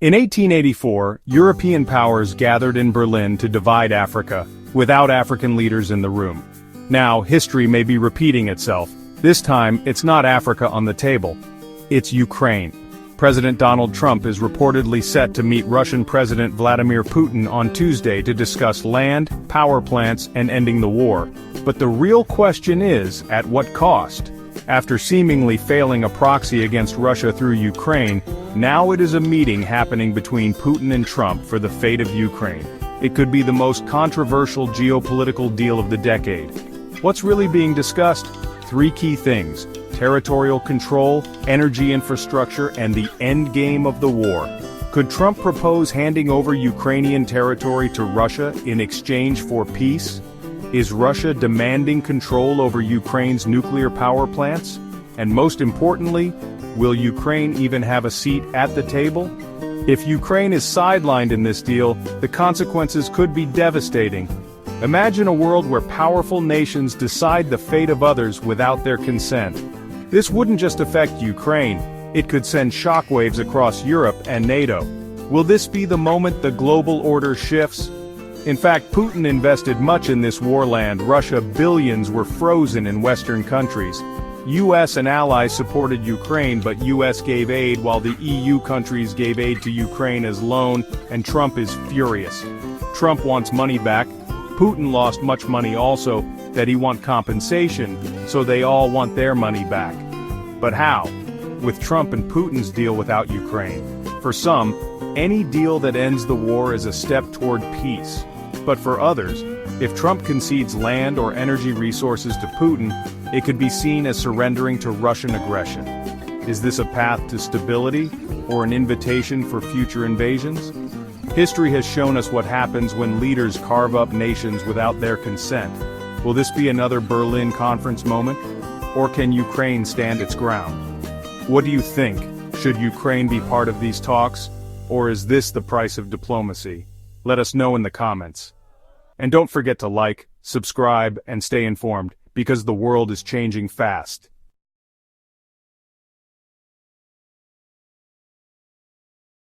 In 1884, European powers gathered in Berlin to divide Africa, without African leaders in the room. Now, history may be repeating itself. This time, it's not Africa on the table. It's Ukraine. President Donald Trump is reportedly set to meet Russian President Vladimir Putin on Tuesday to discuss land, power plants, and ending the war. But the real question is, at what cost? After seemingly failing a proxy against Russia through Ukraine, now it is a meeting happening between Putin and Trump for the fate of Ukraine. It could be the most controversial geopolitical deal of the decade. What's really being discussed? Three key things: territorial control, energy infrastructure, and the endgame of the war. Could Trump propose handing over Ukrainian territory to Russia in exchange for peace? Is Russia demanding control over Ukraine's nuclear power plants? And most importantly, will Ukraine even have a seat at the table? If Ukraine is sidelined in this deal, the consequences could be devastating. Imagine a world where powerful nations decide the fate of others without their consent. This wouldn't just affect Ukraine, it could send shockwaves across Europe and NATO. Will this be the moment the global order shifts? In fact, Putin invested much in this warland. Russia. Billions were frozen in Western countries. US and allies supported Ukraine, but US gave aid while the EU countries gave aid to Ukraine as loan, and Trump is furious. Trump wants money back. Putin lost much money also, that he want compensation, so they all want their money back. But how? With Trump and Putin's deal without Ukraine. For some, any deal that ends the war is a step toward peace. But for others, if Trump concedes land or energy resources to Putin, it could be seen as surrendering to Russian aggression. Is this a path to stability, or an invitation for future invasions? History has shown us what happens when leaders carve up nations without their consent. Will this be another Berlin conference moment? Or can Ukraine stand its ground? What do you think? Should Ukraine be part of these talks? Or is this the price of diplomacy? Let us know in the comments. And don't forget to like, subscribe, and stay informed, because the world is changing fast.